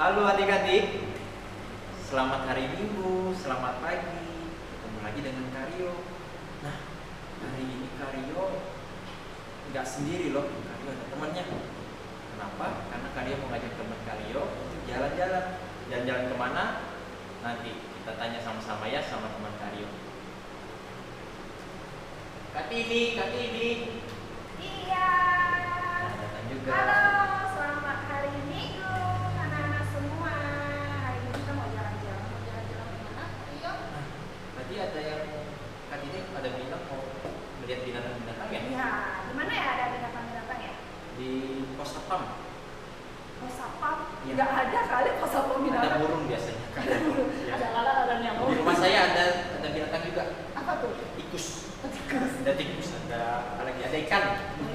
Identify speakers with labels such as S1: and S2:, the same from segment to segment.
S1: Halo adik-adik, selamat hari Minggu, selamat pagi. Ketemu lagi dengan Karyo. Nah, hari ini Karyo nggak sendiri loh, Karyo ada temannya. Kenapa? Karena Karyo mau ngajak teman Karyo untuk jalan-jalan. Jalan-jalan kemana? Nanti kita tanya sama-sama ya sama teman Karyo. Kak Tini.
S2: Iya.
S1: Nah, datang juga.
S2: Halo, selamat hari Minggu anak-anak semua. Hari ini kita mau jalan-jalan. Mau jalan-jalan kemana? Ayo.
S1: Nah, tadi ada yang Kak Tini ada bilang mau melihat binatang-binatang ya?
S2: Iya. Di mana ya ada binatang-binatang ya?
S1: Di pos satpam.
S2: Pos satpam?
S1: Iya.
S2: Nggak ada kali pos satpam
S1: Ada
S2: binatang.
S1: burung biasanya. Iya.
S2: Ada lalat, ada nyamuk.
S1: Di rumah saya ada binatang juga.
S2: Apa tuh?
S1: Tikus.
S2: Tikus.
S1: Ada tikus, ada apa lagi? Ada ikan.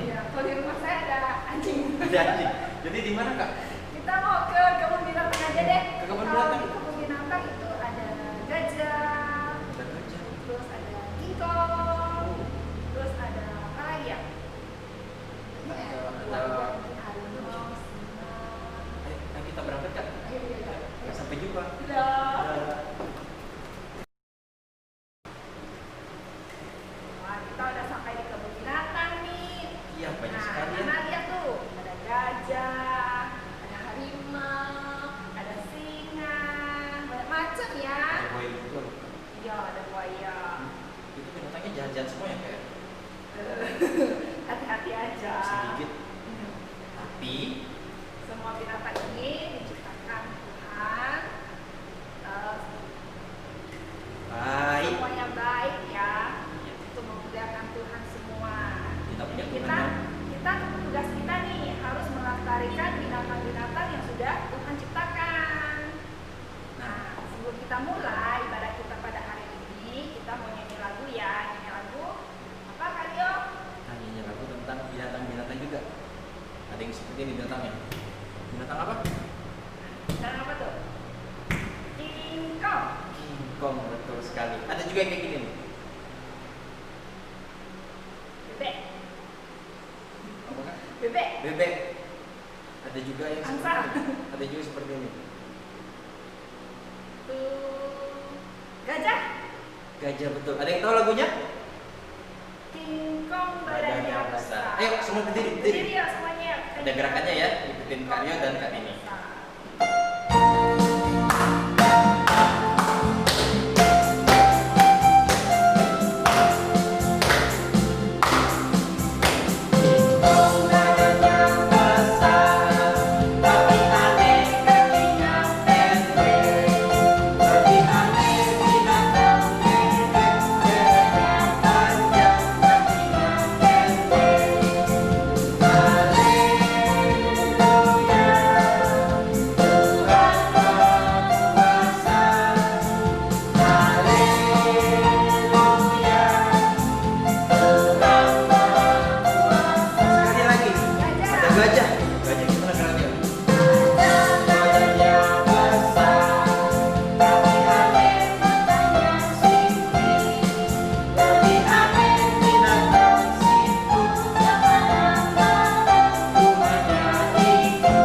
S2: Iya. Kalau di rumah saya ada anjing.
S1: Ada anjing. Jadi di mana Kak?
S2: Kita mau ke kebun binatang aja deh.
S1: Ke kebun
S2: Kalau
S1: binatang?
S2: di kebun binatang itu ada gajah.
S1: Ada gajah.
S2: Terus ada kingkong, terus ada apa lagi ya?
S1: Ada-
S2: harimau, singa.
S1: Ayo kita berangkat Kak.
S2: Ayo.
S1: Sampai jumpa.
S2: Dadah. Wah, kita udah sampai di kebun binatang nih.
S1: Iya banyak
S2: Nah,
S1: sekali ya.
S2: karena lihat tuh, ada gajah, ada harimau, ada singa, banyak macam ya.
S1: Ada buaya juga loh.
S2: Iya, ada buaya.
S1: Itu binatangnya jahat-jahat semua ya kayak
S2: Hati-hati aja.
S1: bisa gigit. Tapi
S2: Semua binatang ini diciptakan Tuhan.
S1: baik.
S2: Semuanya baik ya.
S1: Iya.
S2: Untuk memuliakan Tuhan semua.
S1: Kita punya
S2: Jadi
S1: Tuhan
S2: kita,
S1: ya.
S2: kita tugas kita nih harus melestarikan binatang-binatang yang sudah Tuhan ciptakan. Nah, sebelum kita mulai ibadah kita pada hari ini, kita mau nyanyi lagu ya. Nyanyi lagu apa Karyo?
S1: Nyanyinya lagu tentang binatang-binatang juga. Ada yang seperti ini binatangnya. Binatang apa?
S2: Binatang apa tuh? Kingkong.
S1: Kingkong, betul sekali. Ada juga yang kayak gini nih.
S2: Bebek.
S1: Apa Kak?
S2: Bebek.
S1: Bebek. Ada juga yang
S2: Angsa.
S1: seperti ini. Ada juga seperti ini.
S2: Gajah.
S1: Gajah betul. Ada yang tahu lagunya?
S2: Kingkong badannya besar.
S1: Ayo semua berdiri.
S2: Berdiri ya semuanya.
S1: Ada gerakannya ya, ikutin Karyo dan Kak Tini. Sekali lagi. Ada gajah. Gajah gimana caranya? Badannya besar, tapi aneh matanya sipit. Lebih aneh binatang situ yang mana rumahnya itu.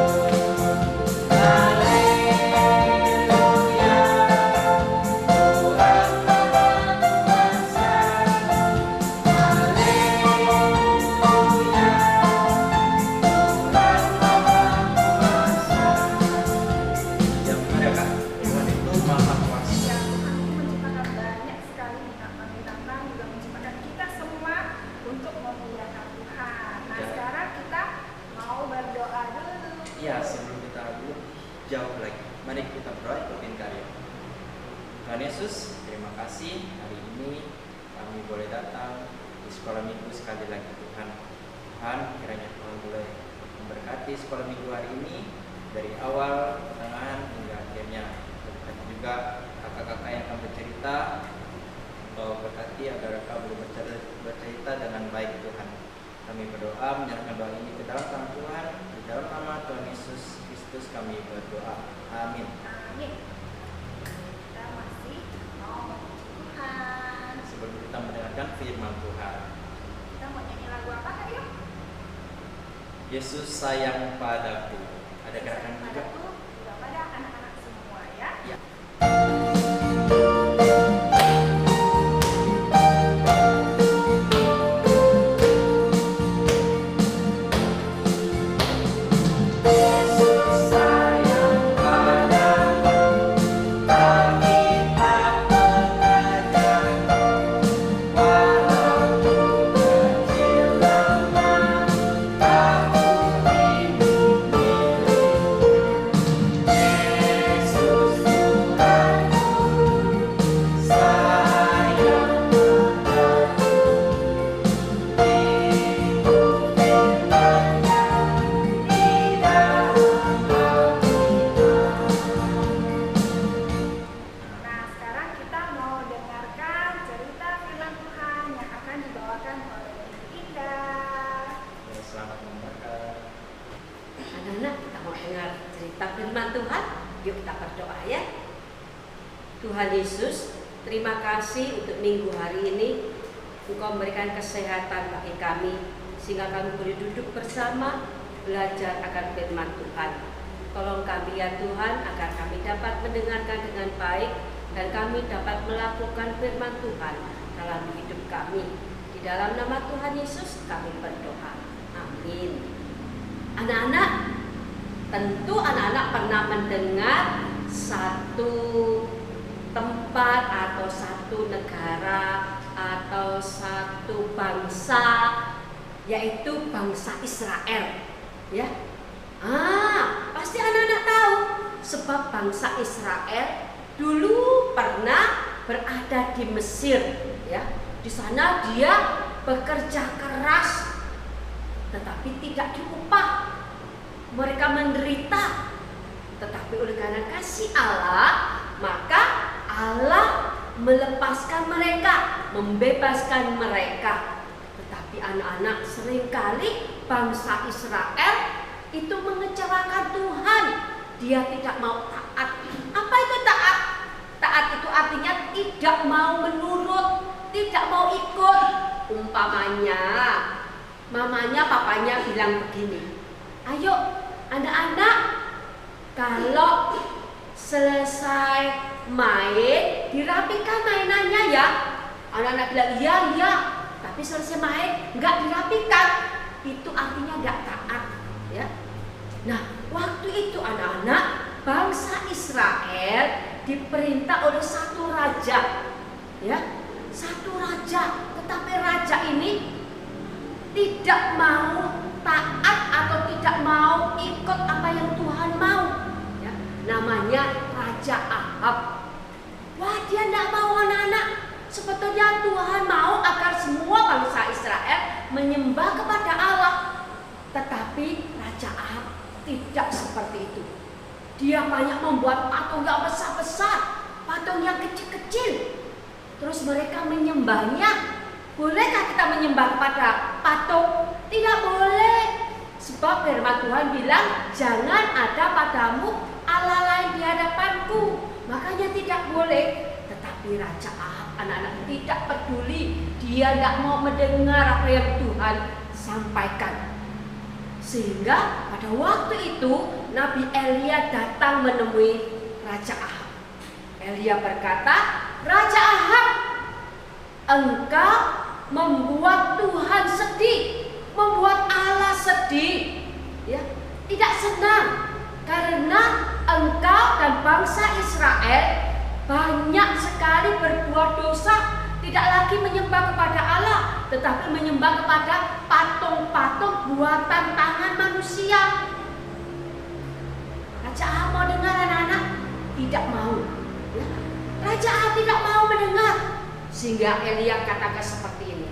S1: Haleluya, Tuhan Maha Kuasa. Yang benar ya Kak, Tuhan itu Maha Kuasa.
S2: Ya, Tuhan itu menciptakan banyak sekali binatang-binatang, juga menciptakan kita semua untuk memuliakan Tuhan. Nah,
S1: Ya.
S2: sekarang kita mau berdoa dulu.
S1: Iya, sebelum kita lebih jauh lagi, mari kita berdoa ikutin Karyo. Tuhan Yesus, terima kasih hari ini kami boleh datang di sekolah minggu sekali lagi Tuhan. Tuhan, kiranya Tuhan boleh memberkati sekolah minggu hari ini dari awal, pertengahan hingga akhirnya. Berkati juga kakak-kakak yang akan bercerita, atau berkati agar mereka boleh bercerita dengan baik Tuhan. Kami berdoa menyerahkan doa ini ke dalam tangan Tuhan, di dalam nama Tuhan Yesus Kristus kami berdoa. Amin.
S2: Amin. Kita masih mau memuji Tuhan.
S1: Sebelum kita mendengarkan firman Tuhan,
S2: Kita mau nyanyi lagu apa Karyo?
S1: Yesus sayang padaku. Ada gerakan juga.
S2: Padaku, juga pada
S3: tentang firman Tuhan. Yuk kita berdoa ya. Tuhan Yesus, terima kasih untuk minggu hari ini. Engkau memberikan kesehatan bagi kami, sehingga kami boleh duduk bersama, belajar akan firman Tuhan. Tolong kami ya Tuhan, agar kami dapat mendengarkan dengan baik, dan kami dapat melakukan firman Tuhan dalam hidup kami. Di dalam nama Tuhan Yesus kami berdoa. Amin. Anak-anak, tentu anak-anak pernah mendengar satu tempat atau satu negara atau satu bangsa, yaitu bangsa Israel, ya. Pasti anak-anak tahu, sebab bangsa Israel dulu pernah berada di Mesir, ya. Di sana dia bekerja keras, tetapi tidak diupah. Mereka menderita, tetapi oleh karena kasih Allah, maka Allah melepaskan mereka, membebaskan mereka. Tetapi anak-anak, seringkali bangsa Israel itu mengecewakan Tuhan. Dia tidak mau taat. Apa itu taat? Taat itu artinya tidak mau menurut, tidak mau ikut. Umpamanya, mamanya, papanya bilang begini, ayo anak-anak, kalau selesai main dirapikan mainannya ya. Anak-anak bilang iya, tapi selesai main nggak dirapikan. Itu artinya nggak taat, ya. Nah, waktu itu anak-anak, bangsa Israel diperintah oleh satu raja, ya, satu raja. Tetapi raja ini tidak mau taat atau tidak mau ikut apa yang Tuhan mau, ya. Namanya Raja Ahab. Wah, dia tidak mau anak-anak. Sebetulnya Tuhan mau agar semua bangsa Israel menyembah kepada Allah. Tetapi Raja Ahab tidak seperti itu. Dia banyak membuat patung yang besar-besar, patung yang kecil-kecil. Terus mereka menyembahnya. Bolehkah kita menyembah kepada patung? Tidak boleh. Sebab firman Tuhan bilang, jangan ada padamu Allah lain di hadapanku. Makanya tidak boleh. Tetapi Raja Ahab, anak-anak, tidak peduli. Dia tidak mau mendengar apa yang Tuhan sampaikan. Sehingga pada waktu itu Nabi Elia datang menemui Raja Ahab. Elia berkata, Raja Ahab, engkau membuat Tuhan sedih, membuat Allah sedih, ya, tidak senang, karena engkau dan bangsa Israel banyak sekali berbuat dosa, tidak lagi menyembah kepada Allah, tetapi menyembah kepada patung-patung buatan tangan manusia. Raja Ahab mau dengar anak-anak? Tidak mau, ya. Raja Ahab tidak mau mendengar. Sehingga Elia katakan seperti ini,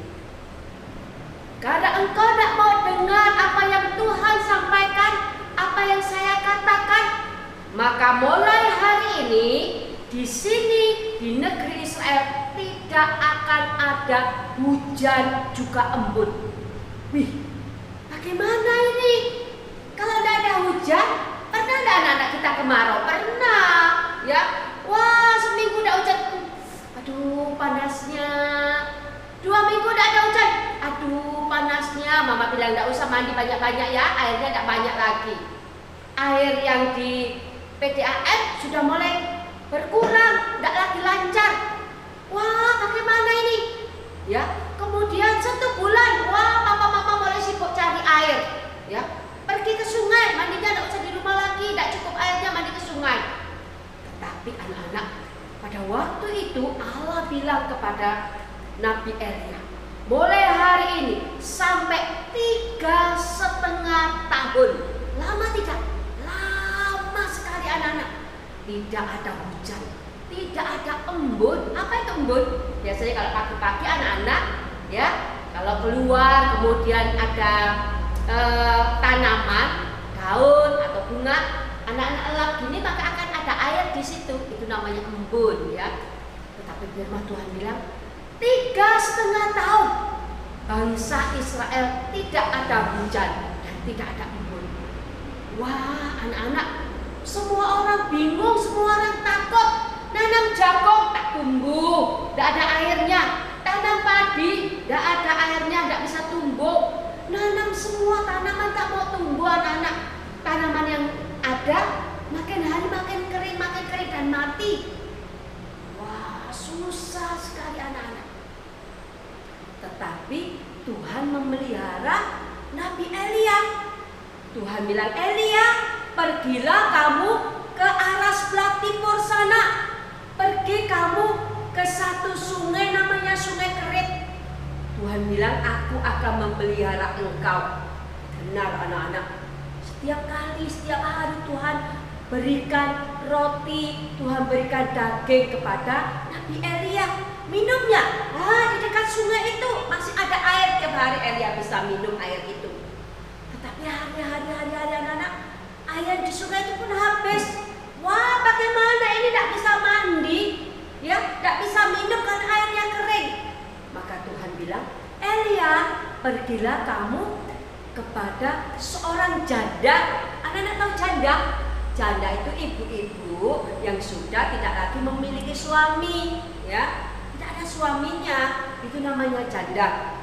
S3: karena engkau tidak mau dengar apa yang Tuhan sampaikan, apa yang saya katakan, maka mulai hari ini di sini di negeri Israel tidak akan ada hujan juga embun. Wih, bagaimana ini? Kalau tidak ada hujan, pernah tidak anak-anak kita kemarau? Pernah, ya. Wah, seminggu tidak hujan. Aduh, panasnya. 2 minggu tidak ada hujan. Aduh, panasnya. Mama bilang tidak usah mandi banyak-banyak ya, airnya tidak banyak lagi. Air yang di PDAM sudah mulai berkurang, tidak lagi lancar. Wah, bagaimana ini? Ya, kemudian 1 bulan, wah, papa-mama mulai sibuk cari air. Ya, pergi ke sungai, mandinya tidak usah di rumah lagi, tidak cukup airnya, mandi ke sungai. Tetapi anak-anak, pada waktu itu Allah bilang kepada Nabi Elia, mulai hari ini sampai 3,5 tahun. Lama tidak? Lama sekali anak-anak. Tidak ada hujan, tidak ada embun. Apa itu embun? Biasanya kalau pagi-pagi anak-anak, ya, kalau keluar kemudian ada tanaman, daun atau bunga, anak-anak elap gini maka akan ada air di situ. Itu namanya embun, ya. Tetapi firman Tuhan bilang 3,5 tahun bangsa Israel tidak ada hujan dan tidak ada embun. Wah, anak-anak, semua orang bingung, semua orang takut. Nanam jagung tak tumbuh, tidak ada airnya. Tanam padi, tidak ada airnya, tidak bisa tumbuh. Nanam semua tanaman tak mau tumbuh anak-anak. Tanaman yang ada makin hari makin kering dan mati. Wah, susah sekali anak-anak. Tetapi Tuhan memelihara Nabi Elia. Tuhan bilang, Elia, pergilah kamu ke arah sebelah timur sana. Pergi kamu ke satu sungai namanya Sungai Kerit. Tuhan bilang, aku akan memelihara engkau. Benar anak-anak. Setiap hari Tuhan berikan roti, Tuhan berikan daging kepada Nabi Elia. Minumnya, di dekat sungai itu masih ada air, tiap hari Elia bisa minum air itu. Tetapi hari-hari anak-anak, air di sungai itu pun habis. Wah, bagaimana ini tidak bisa mandi, ya, tidak bisa minum karena airnya kering. Maka Tuhan bilang, Elia, pergilah kamu kepada seorang janda. Anak-anak tahu janda? Janda itu ibu-ibu yang sudah tidak lagi memiliki suami, ya, tidak ada suaminya, itu namanya janda.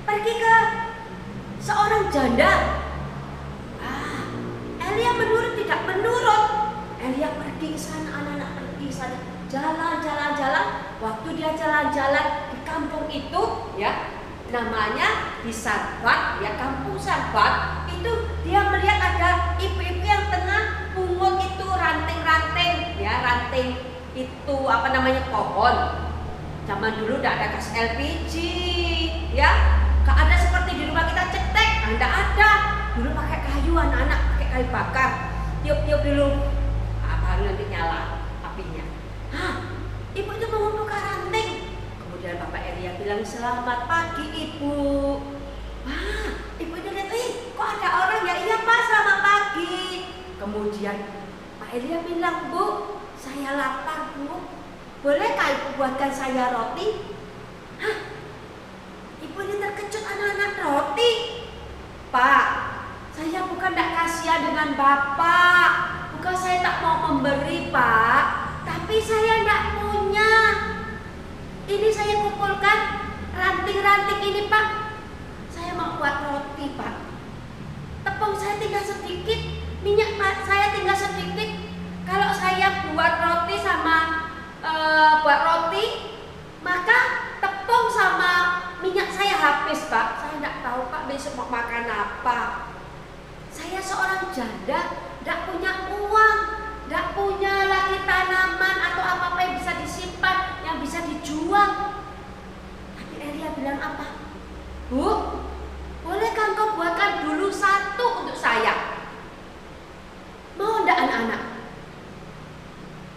S3: Pergi ke seorang janda. Elia menurut tidak menurut. Elia pergi ke sana, anak-anak pergi ke sana, jalan. Waktu dia jalan-jalan di kampung itu, ya, namanya di Sarbat, ya, kampung Sarbat, itu dia melihat ada ibu-ibu yang tengah pungut itu ranting-ranting, ya, ranting itu apa namanya, pohon. Zaman dulu tidak ada gas LPG, ya, gak ada seperti di rumah kita cetek, tidak ada. Dulu pakai kayu anak-anak, pakai kayu bakar, tiup-tiup dulu, baru nanti nyala apinya. Ibu itu mengumpulkan ranting. Kemudian Bapak Elia bilang, selamat pagi ibu. Ibu itu lihat, kok ada orang ya? Iya Pak, selamat pagi. Kemudian Pak Elia bilang, Bu, saya lapar Bu, bolehkah ibu buatkan saya roti? Ibu ini terkejut, anak-anak, roti? Pak, saya bukan tidak kasihan dengan Bapak, bukan saya tak mau memberi Pak, tapi saya tidak punya. Ini saya kumpulkan ranting-ranting ini Pak, saya mau buat roti Pak. Tepung saya tinggal sedikit, minyak saya tinggal sedikit. Kalau saya buat roti maka tepung sama minyak saya habis Pak. Saya tidak tahu Pak besok mau makan apa. Saya seorang janda, tidak punya uang, tidak punya lagi tanaman atau apa-apa yang bisa disimpan, yang bisa dijual. Tapi Elia bilang apa? Bu, bolehkah engkau buatkan dulu satu untuk saya? Mau tidak anak-anak?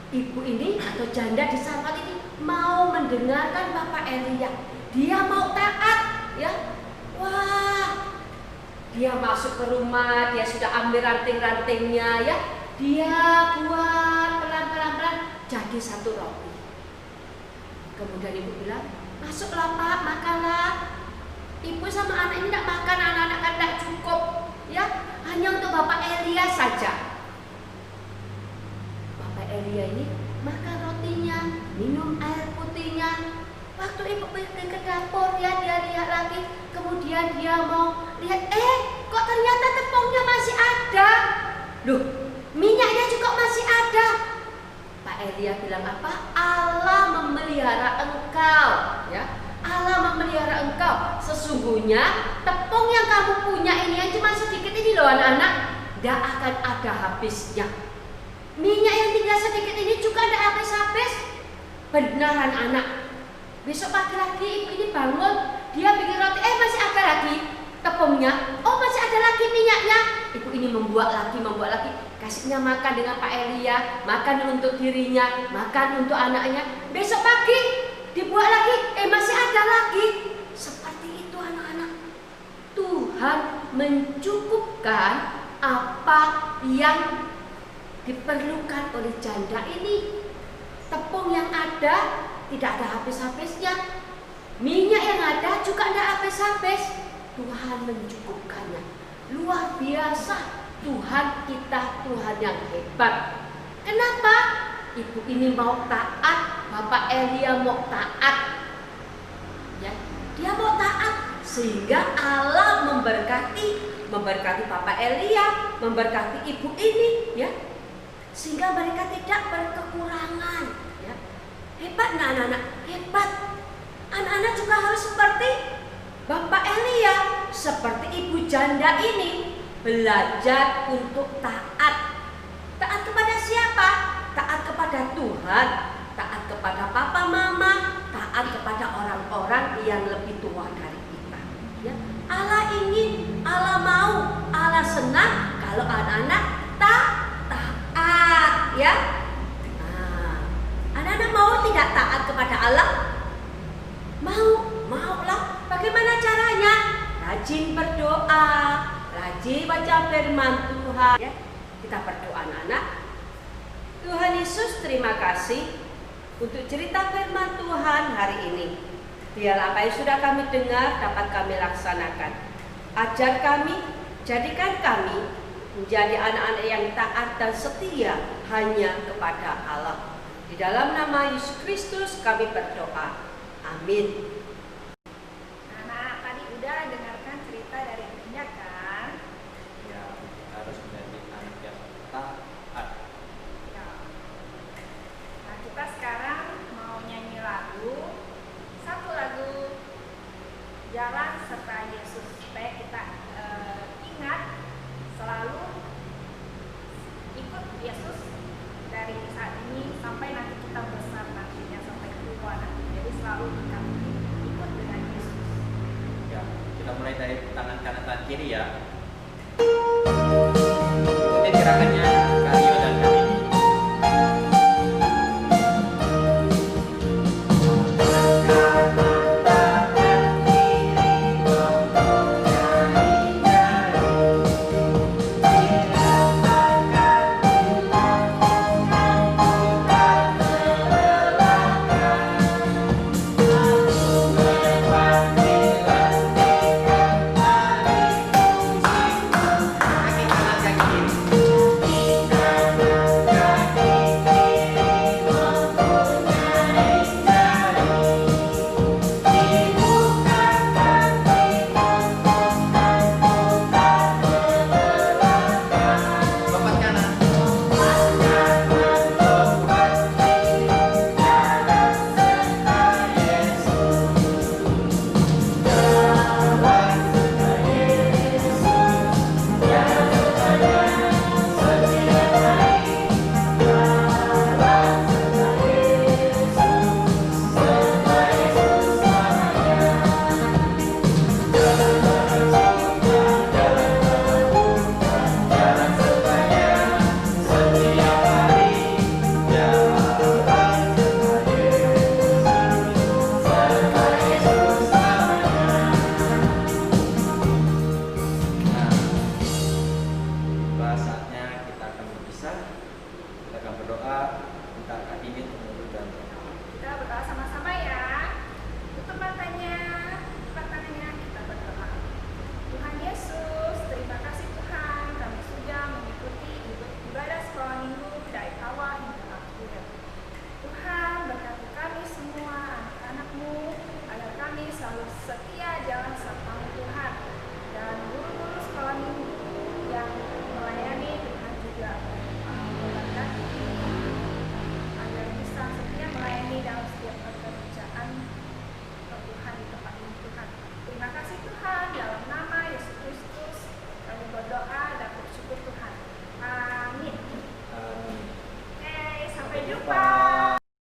S3: Ibu ini atau janda di Sarbat ini mau mendengarkan Bapak Elia. Dia mau taat, ya. Wah, dia masuk ke rumah, dia sudah ambil ranting-rantingnya, ya. Dia buat pelan-pelan jadi satu roti. Kemudian ibu bilang, masuklah Pak, makanlah. Ibu sama anak ini tidak makan, anak-anak kan tidak cukup, ya. Hanya untuk Bapak Elia saja. Bapak Elia ini makan rotinya, minum air putihnya. Waktu ibu pergi ke dapur, ya, dia lihat lagi. Kemudian dia mau lihat, kok ternyata tepungnya masih ada. Loh, minyaknya juga masih ada. Pak Elia bilang apa? Allah memelihara engkau, ya. Allah memelihara engkau. Sesungguhnya tepung yang kamu punya ini yang cuma sedikit ini loh anak-anak, tidak akan ada habisnya. Minyak yang tinggal sedikit ini juga tidak habis-habis. Benar anak-anak. Besok pagi lagi ibu ini bangun, dia bikin roti, masih ada lagi tepungnya, masih ada lagi minyaknya. Ibu ini membuat lagi, kasihnya makan dengan Pak Elia, makan untuk dirinya, makan untuk anaknya. Besok pagi dibuat lagi, masih ada lagi. Seperti itu anak-anak. Tuhan mencukupkan apa yang diperlukan oleh janda ini. Tepung yang ada tidak ada habis-habisnya, minyak yang ada juga tidak habis-habis. Tuhan mencukupkannya, luar biasa. Tuhan kita Tuhan yang hebat. Kenapa? Ibu ini mau taat, Bapak Elia mau taat. Ya, dia mau taat sehingga Allah memberkati Bapak Elia, memberkati ibu ini, ya. Sehingga mereka tidak berkekurangan, ya. Hebat anak-anak, hebat. Anak-anak juga harus seperti Bapak Elia, seperti ibu janda ini, belajar untuk taat. Taat kepada siapa? Taat kepada Tuhan, taat kepada papa mama, taat kepada orang-orang yang lebih tua dari kita. Ya. Allah ingin, Allah mau, Allah senang kalau anak-anak taat, ya. Nah, anak-anak mau tidak taat kepada Allah? Maulah. Bagaimana caranya? Rajin berdoa, rajin baca firman Tuhan. Ya, kita berdoa anak-anak. Tuhan Yesus, terima kasih untuk cerita firman Tuhan hari ini. Biarlah apa yang sudah kami dengar dapat kami laksanakan. Ajar kami, jadikan kami menjadi anak-anak yang taat dan setia hanya kepada Allah. Di dalam nama Yesus Kristus kami berdoa. Amin.
S2: Nah, tadi udah dengarkan cerita dari ibunya kan?
S1: Ya, harus menjadi anak yang taat.
S2: Ya. Nah, kita sekarang mau nyanyi lagu, satu lagu Jalan Serta Yesus, supaya kita ingat selalu ikut Yesus dari saat ini sampai nanti kita besar nantinya, sampai tua nanti. Jadi selalu ikut dengan Yesus.
S1: Ya, kita mulai dari tangan kanan tangan kiri ya. Ikuti gerakannya.